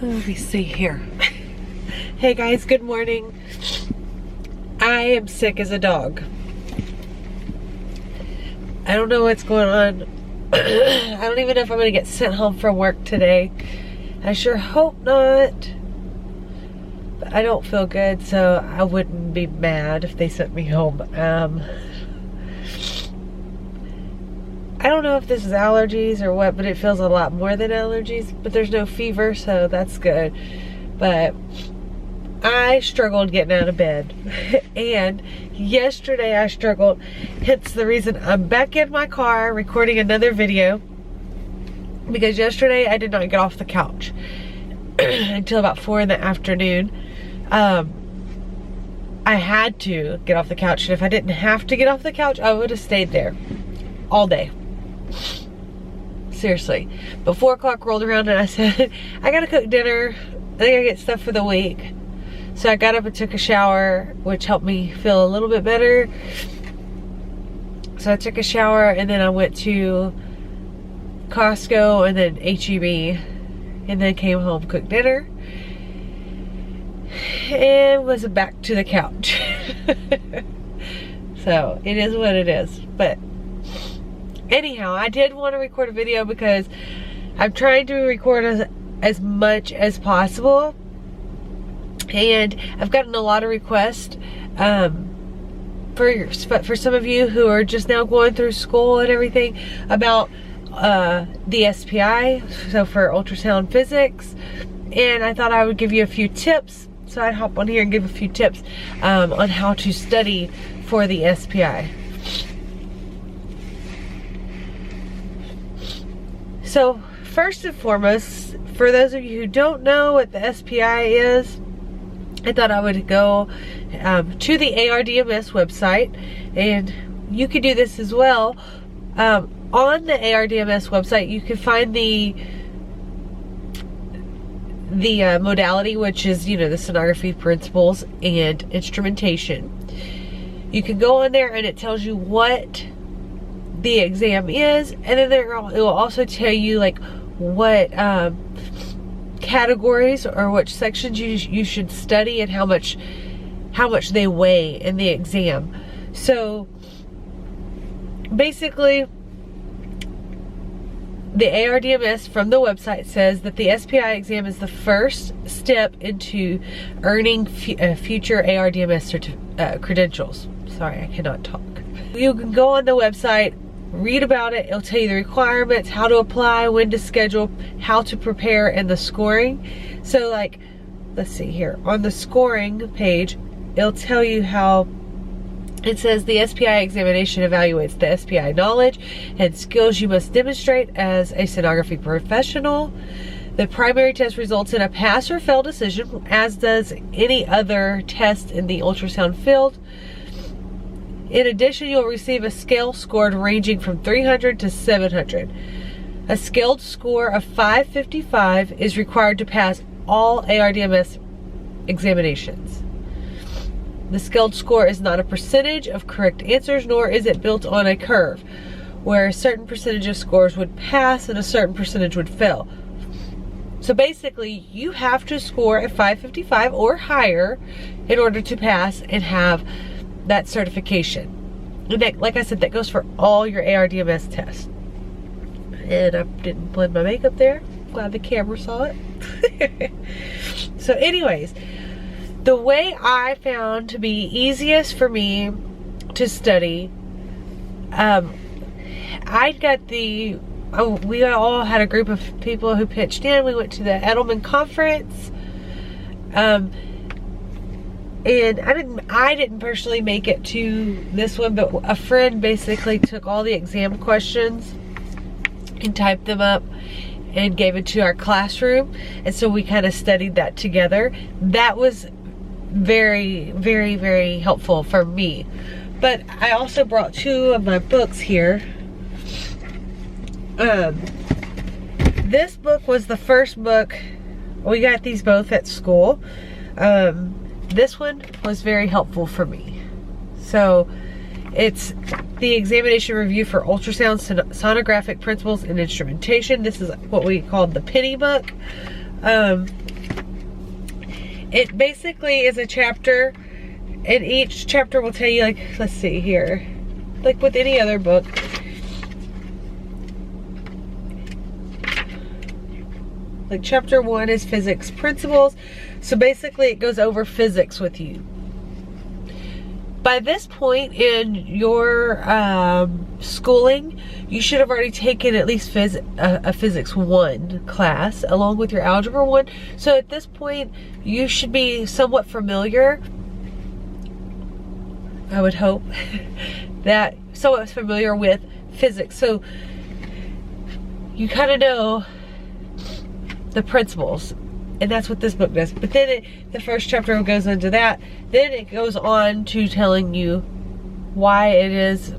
Let me see here. Hey guys, good morning. I am sick as a dog. I don't know what's going on. I don't even know if I'm gonna get sent home from work today. I sure hope not. But I don't feel good, so I wouldn't be mad if they sent me home. I don't know if this is allergies or what, but it feels a lot more than allergies. But there's no fever, so that's good. But I struggled getting out of bed. And yesterday I struggled. Hence the reason I'm back in my car recording another video. Because yesterday I did not get off the couch until about 4 in the afternoon. I had to get off the couch. And if I didn't have to get off the couch, I would have stayed there all day. Seriously. But 4 o'clock rolled around and I said, I gotta cook dinner. I think I get stuff for the week. So I got up and took a shower, which helped me feel a little bit better. So I took a shower and then I went to Costco and then H-E-B and then came home, cooked dinner, and was back to the couch. So it is what it is. But anyhow, I did want to record a video because I'm trying to record as much as possible. And I've gotten a lot of requests for some of you who are just now going through school and everything about the SPI, so for ultrasound physics. And I thought I would give you a few tips. So I'd hop on here and give a few tips on how to study for the SPI. So first and foremost, for those of you who don't know what the SPI is, I thought I would go to the ARDMS website, and you could do this as well. On the ARDMS website, you can find the modality, which is, you know, the sonography principles and instrumentation. You can go on there and it tells you what the exam is, and then it will also tell you like what categories or which sections you should study and how much they weigh in the exam. So basically, the ARDMS from the website says that the SPI exam is the first step into earning future ARDMS credentials. Sorry, I cannot talk. You can go on the website, read about it. It'll tell you the requirements, how to apply, when to schedule, how to prepare, and the scoring. So like, let's see here. On the scoring page, it'll tell you how it says the SPI examination evaluates the SPI knowledge and skills you must demonstrate as a sonography professional. The primary test results in a pass or fail decision, as does any other test in the ultrasound field. In addition, you'll receive a scale scored ranging from 300 to 700. A scaled score of 555 is required to pass all ARDMS examinations. The scaled score is not a percentage of correct answers, nor is it built on a curve, where a certain percentage of scores would pass and a certain percentage would fail. So basically, you have to score a 555 or higher in order to pass and have that certification. And that, like I said, that goes for all your ARDMS tests. And I didn't blend my makeup there. Glad the camera saw it. So anyways, the way I found to be easiest for me to study, we all had a group of people who pitched in. We went to the Edelman conference. And I didn't personally make it to this one, but a friend basically took all the exam questions and typed them up and gave it to our classroom. And so we kind of studied that together. That was very, very, very helpful for me. But I also brought 2 of my books here. This book was the first book. We got these both at school. This one was very helpful for me. So it's the examination review for ultrasound sonographic principles and instrumentation. This is what we called the penny book. it basically is a chapter, and each chapter will tell you, like, let's see here, like with any other book, like chapter 1 is physics principles. So basically it goes over physics with you. By this point in your schooling, you should have already taken at least a physics 1 class along with your algebra 1. So at this point, you should be somewhat familiar, I would hope, that somewhat familiar with physics. So you kind of know the principles, and that's what this book does. But then the first chapter goes into that. Then it goes on to telling you why it is,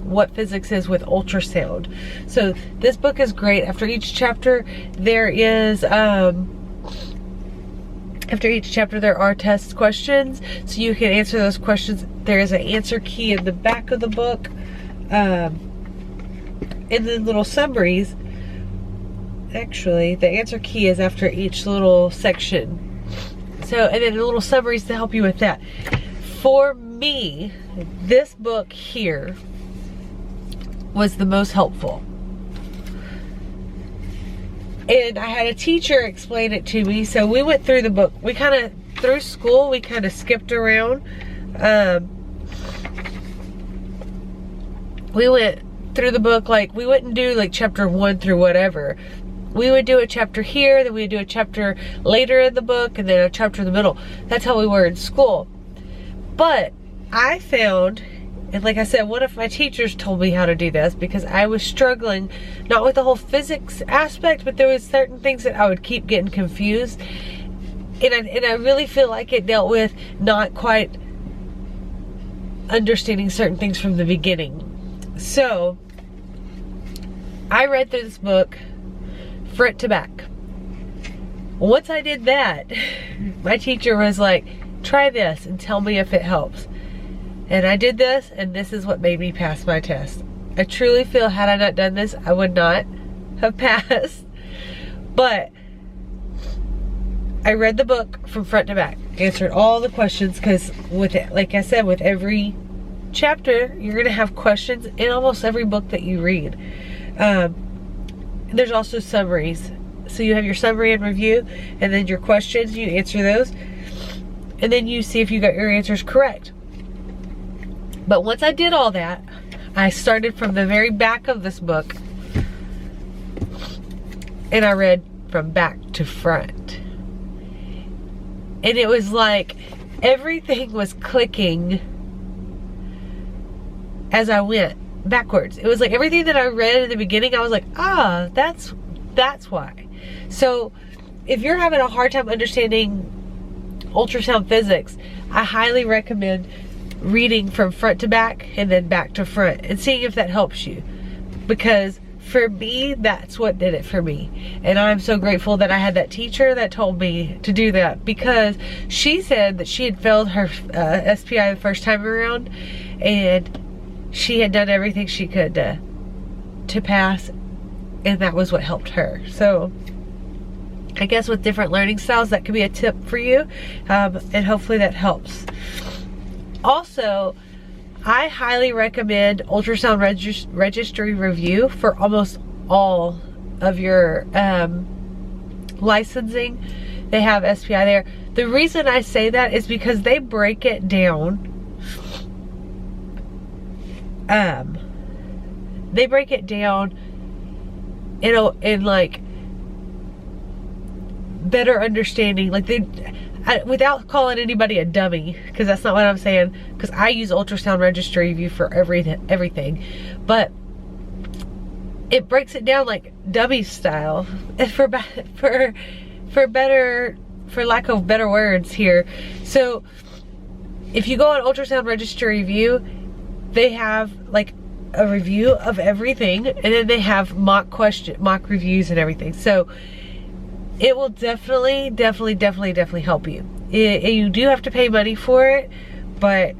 what physics is with ultrasound. So this book is great. After each chapter, there is, there are test questions, so you can answer those questions. There is an answer key in the back of the book, and then little summaries. Actually, the answer key is after each little section. So, and then little summaries to help you with that. For me, this book here was the most helpful. And I had a teacher explain it to me. So we went through the book. We kind of, through school, we kind of skipped around. We went through the book, like, we wouldn't do like chapter 1 through whatever. We would do a chapter here, then we would do a chapter later in the book, and then a chapter in the middle. That's how we were in school. But I found, and like I said, one of my teachers told me how to do this because I was struggling, not with the whole physics aspect, but there was certain things that I would keep getting confused. And I really feel like it dealt with not quite understanding certain things from the beginning. So I read through this book front to back. Once I did that, my teacher was like, try this and tell me if it helps. And I did this, and this is what made me pass my test. I truly feel, had I not done this, I would not have passed. But I read the book from front to back, answered all the questions, because with it, like I said, with every chapter, you're gonna have questions in almost every book that you read. There's also summaries. So you have your summary and review, and then your questions, you answer those, and then you see if you got your answers correct. But once I did all that, I started from the very back of this book, and I read from back to front. And it was like everything was clicking as I went backwards. It was like everything that I read in the beginning, I was like, ah, that's why. So if you're having a hard time understanding ultrasound physics, I highly recommend reading from front to back and then back to front and seeing if that helps you. Because for me, that's what did it for me. And I'm so grateful that I had that teacher that told me to do that, because she said that she had failed her SPI the first time around, and she had done everything she could to pass, and that was what helped her. So I guess with different learning styles, that could be a tip for you, and hopefully that helps. Also, I highly recommend ultrasound registry review for almost all of your licensing. They have SPI there. The reason I say that is because they break it down. They break it down in like better understanding, like without calling anybody a dummy, because that's not what I'm saying, because I use ultrasound registry review for everything, but it breaks it down like dummy style, for lack of better words here. So if you go on ultrasound registry review, they have like a review of everything, and then they have mock reviews and everything. So it will definitely help you. You do have to pay money for it, but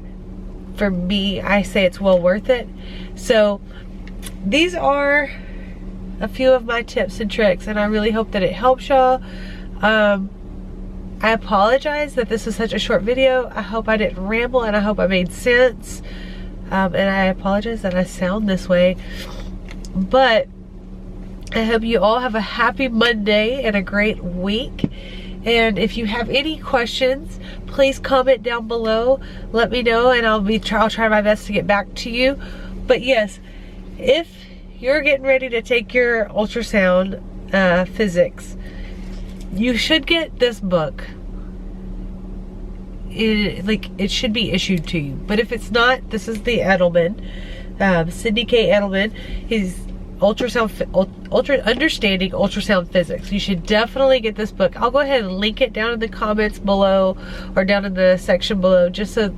for me, I say it's well worth it. So these are a few of my tips and tricks, and I really hope that it helps y'all. I apologize that this is such a short video. I hope I didn't ramble and I hope I made sense. And I apologize that I sound this way. But I hope you all have a happy Monday and a great week. And if you have any questions, please comment down below. Let me know and I'll try my best to get back to you. But yes, if you're getting ready to take your ultrasound physics, you should get this book. It should be issued to you. But if it's not, this is the Edelman, Sidney K. Edelman. He's Understanding Ultrasound Physics. You should definitely get this book. I'll go ahead and link it down in the comments below or down in the section below, just so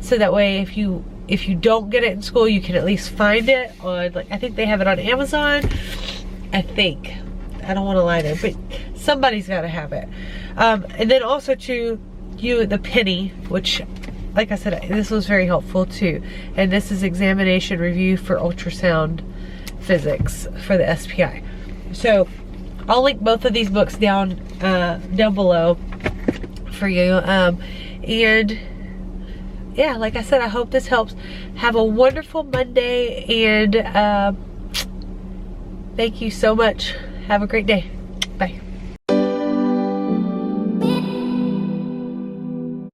that way if you don't get it in school, you can at least find it on, like, I think they have it on Amazon. I think. I don't want to lie there, but somebody's got to have it. And then also to you, the penny, which, like I said, this was very helpful too. And this is examination review for ultrasound physics for the SPI. So I'll link both of these books down below for you. And yeah, like I said, I hope this helps. Have a wonderful Monday, and thank you so much. Have a great day. Bye.